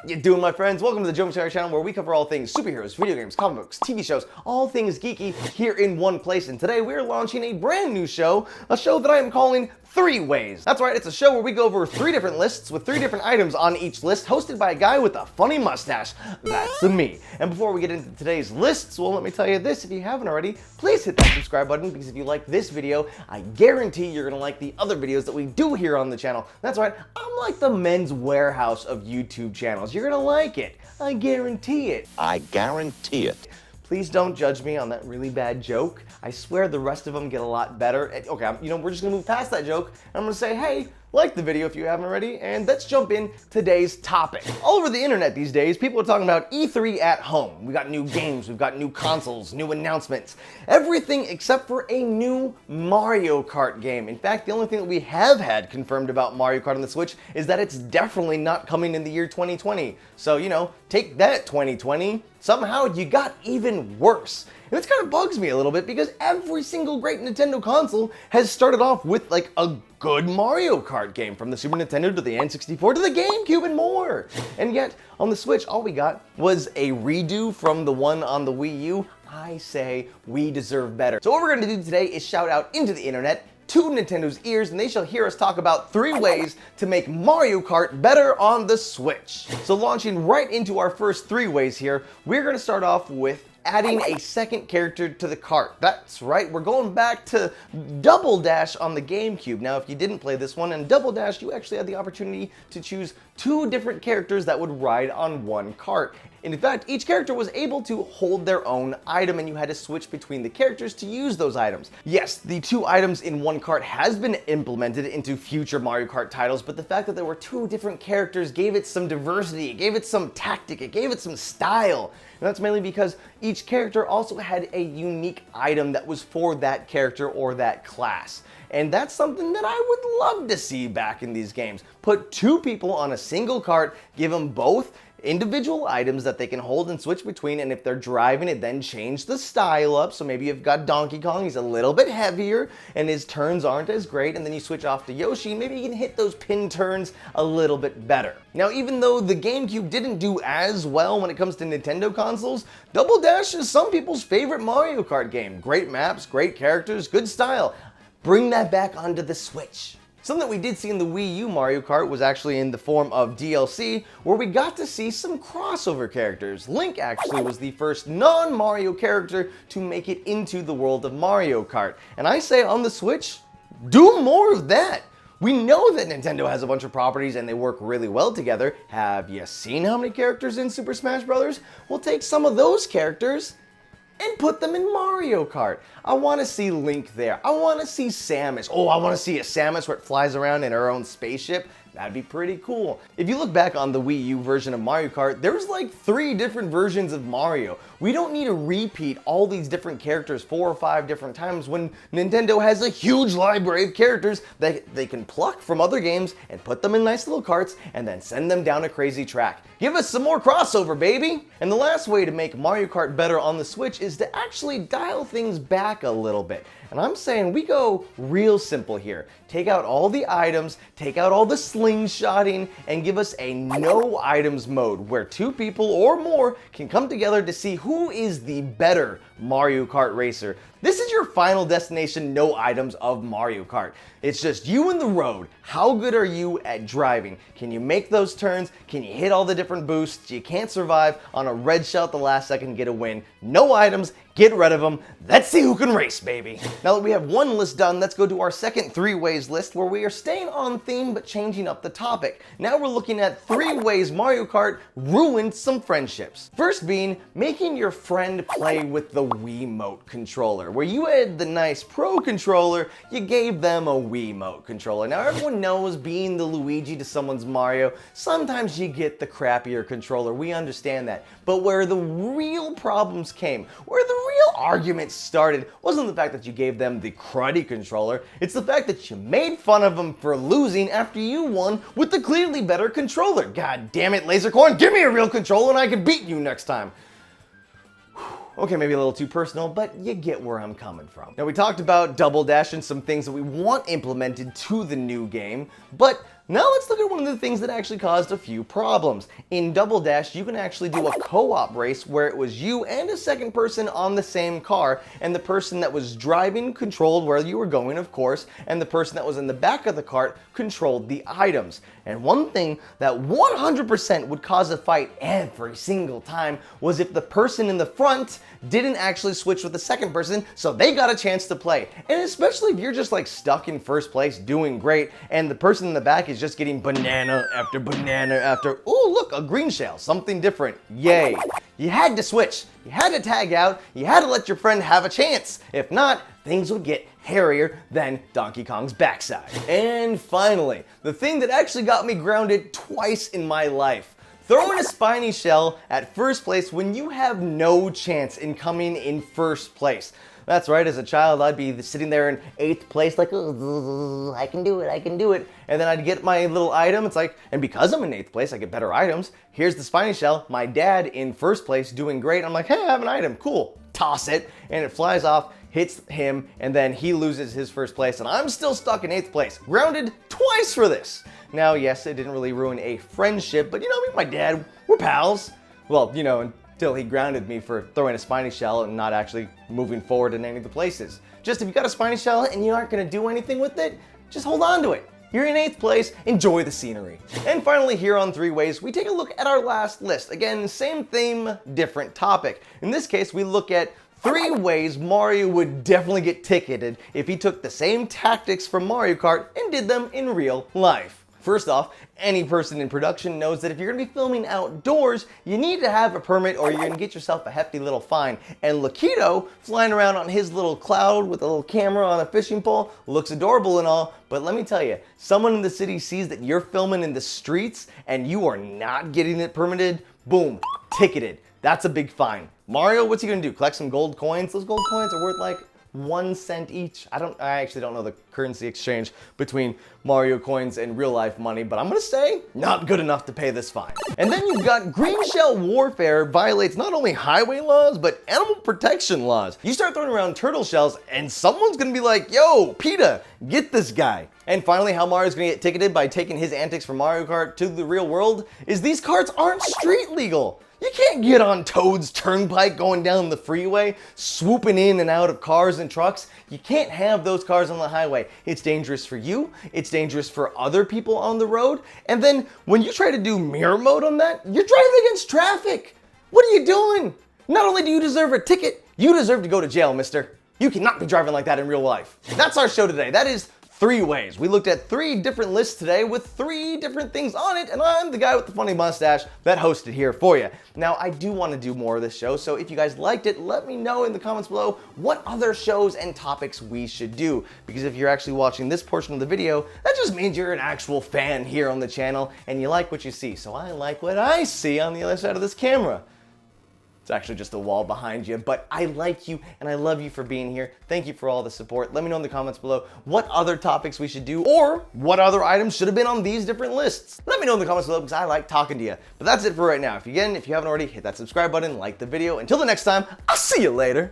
you doing, my friends? Welcome to the Jovenshire channel, where we cover all things superheroes, video games, comic books, TV shows, all things geeky here in one place. And today we're launching a brand new show, a show that I am calling Three Ways. That's right, it's a show where we go over 3 different lists with 3 different items on each list, hosted by a guy with a funny mustache. That's me. And before we get into today's lists, well, let me tell you this, if you haven't already, please hit that subscribe button, because if you like this video, I guarantee you're gonna like the other videos that we do here on the channel. That's right, I'm like the men's warehouse of YouTube channels. You're gonna like it. I guarantee it. I guarantee it. Please don't judge me on that really bad joke. I swear the rest of them get a lot better. Okay, we're just gonna move past that joke. I'm gonna say, hey, like the video if you haven't already, and let's jump in today's topic. All over the internet these days, people are talking about E3 at home. We got new games, we've got new consoles, new announcements, everything except for a new Mario Kart game. In fact, the only thing that we have had confirmed about Mario Kart on the Switch is that it's definitely not coming in the year 2020. So, take that 2020. Somehow you got even worse. And it kind of bugs me a little bit because every single great Nintendo console has started off with like a good Mario Kart game, from the Super Nintendo to the N64 to the GameCube and more. And yet on the Switch, all we got was a redo from the one on the Wii U. I say we deserve better. So what we're gonna do today is shout out into the internet to Nintendo's ears, and they shall hear us talk about 3 ways to make Mario Kart better on the Switch. So launching right into our first 3 ways here, we're gonna start off with adding a second character to the cart. That's right, we're going back to Double Dash on the GameCube. Now, if you didn't play this one, in Double Dash, you actually had the opportunity to choose 2 different characters that would ride on one cart. And in fact, each character was able to hold their own item, and you had to switch between the characters to use those items. Yes, the 2 items in one cart has been implemented into future Mario Kart titles, but the fact that there were 2 different characters gave it some diversity, it gave it some tactic, it gave it some style. And that's mainly because each character also had a unique item that was for that character or that class. And that's something that I would love to see back in these games. Put 2 people on a single cart, give them both individual items that they can hold and switch between, and if they're driving it, then change the style up. So maybe you've got Donkey Kong, he's a little bit heavier and his turns aren't as great, and then you switch off to Yoshi, maybe you can hit those pin turns a little bit better. Now, even though the GameCube didn't do as well when it comes to Nintendo consoles, Double Dash is some people's favorite Mario Kart game. Great maps, great characters, good style. Bring that back onto the Switch. Something that we did see in the Wii U Mario Kart was actually in the form of DLC, where we got to see some crossover characters. Link actually was the first non-Mario character to make it into the world of Mario Kart. And I say on the Switch, do more of that. We know that Nintendo has a bunch of properties and they work really well together. Have you seen how many characters in Super Smash Bros? We'll take some of those characters and put them in Mario Kart. I want to see Link there. I want to see Samus. Oh, I want to see a Samus where it flies around in her own spaceship. That'd be pretty cool. If you look back on the Wii U version of Mario Kart, there's like 3 different versions of Mario. We don't need to repeat all these different characters 4 or 5 different times when Nintendo has a huge library of characters that they can pluck from other games and put them in nice little carts and then send them down a crazy track. Give us some more crossover, baby! And the last way to make Mario Kart better on the Switch is to actually dial things back a little bit. And I'm saying we go real simple here. Take out all the items, take out all the slingshotting, and give us a no items mode where 2 people or more can come together to see who is the better Mario Kart racer. This is your final destination no items of Mario Kart. It's just you and the road. How good are you at driving? Can you make those turns? Can you hit all the different boosts? You can't survive on a red shell at the last second and get a win. No items, get rid of them. Let's see who can race, baby. Now that we have one list done, let's go to our second 3 ways list, where we are staying on theme but changing up the topic. Now we're looking at 3 ways Mario Kart ruined some friendships. First being making your friend play with the Wiimote controller. Where you had the nice Pro controller, you gave them a Wiimote controller. Now everyone knows, being the Luigi to someone's Mario, sometimes you get the crappier controller. We understand that. But where the real problems came, where the real argument started, wasn't the fact that you gave them the cruddy controller, it's the fact that you made fun of them for losing after you won with the clearly better controller. God damn it, Lasercorn, give me a real controller and I can beat you next time. Okay, maybe a little too personal, but you get where I'm coming from. Now, we talked about Double Dash and some things that we want implemented to the new game, but Now let's look at one of the things that actually caused a few problems. In Double Dash, you can actually do a co-op race where it was you and a second person on the same car, and the person that was driving controlled where you were going, of course, and the person that was in the back of the cart controlled the items. And one thing that 100% would cause a fight every single time was if the person in the front didn't actually switch with the second person, so they got a chance to play. And especially if you're just like stuck in first place doing great, and the person in the back is just getting banana after banana after, ooh, look, a green shell, something different, yay. You had to switch, you had to tag out, you had to let your friend have a chance. If not, things would get hairier than Donkey Kong's backside. And finally, the thing that actually got me grounded twice in my life. Throwing a spiny shell at first place when you have no chance in coming in first place. That's right, as a child, I'd be sitting there in 8th place like, oh, I can do it, I can do it. And then I'd get my little item, it's like, and because I'm in 8th place, I get better items. Here's the spiny shell, my dad in first place doing great. I'm like, hey, I have an item, cool. Toss it, and it flies off, hits him, and then he loses his first place, and I'm still stuck in 8th place. Grounded twice for this. Now, yes, it didn't really ruin a friendship, but you know, me and my dad, we're pals. Well, you know, until he grounded me for throwing a spiny shell and not actually moving forward in any of the places. Just if you got a spiny shell and you aren't gonna do anything with it, just hold on to it. You're in 8th place, enjoy the scenery. And finally, here on 3 Ways, we take a look at our last list. Again, same theme, different topic. In this case, we look at 3 ways Mario would definitely get ticketed if he took the same tactics from Mario Kart and did them in real life. First off, any person in production knows that if you're gonna be filming outdoors, you need to have a permit or you're gonna get yourself a hefty little fine. And Lakido, flying around on his little cloud with a little camera on a fishing pole, looks adorable and all, but let me tell you, someone in the city sees that you're filming in the streets and you are not getting it permitted, boom, ticketed. That's a big fine. Mario, what's he gonna do? Collect some gold coins? Those gold coins are worth like 1 cent each. I actually don't know the currency exchange between Mario coins and real life money, but I'm gonna say not good enough to pay this fine. And then you've got green shell warfare violates not only highway laws, but animal protection laws. You start throwing around turtle shells and someone's gonna be like, yo, PETA, get this guy. And finally, how Mario's gonna get ticketed by taking his antics from Mario Kart to the real world is these carts aren't street legal. You can't get on Toad's Turnpike going down the freeway, swooping in and out of cars and trucks. You can't have those cars on the highway. It's dangerous for you, it's dangerous for other people on the road, and then when you try to do mirror mode on that, you're driving against traffic. What are you doing? Not only do you deserve a ticket, you deserve to go to jail, mister. You cannot be driving like that in real life. That's our show today. That is 3 Ways. We looked at 3 different lists today with 3 different things on it, and I'm the guy with the funny mustache that hosted here for you. Now, I do want to do more of this show, so if you guys liked it, let me know in the comments below what other shows and topics we should do. Because if you're actually watching this portion of the video, that just means you're an actual fan here on the channel, and you like what you see. So I like what I see on the other side of this camera. It's actually just a wall behind you, but I like you and I love you for being here. Thank you for all the support. Let me know in the comments below what other topics we should do or what other items should have been on these different lists. Let me know in the comments below because I like talking to you. But that's it for right now. If you haven't already, hit that subscribe button, like the video. Until the next time, I'll see you later.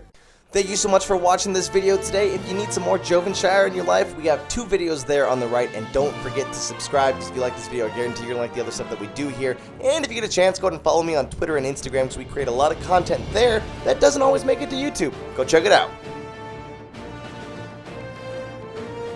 Thank you so much for watching this video today. If you need some more Jovenshire in your life, we have 2 videos there on the right, and don't forget to subscribe because if you like this video, I guarantee you're gonna like the other stuff that we do here. And if you get a chance, go ahead and follow me on Twitter and Instagram because we create a lot of content there that doesn't always make it to YouTube. Go check it out.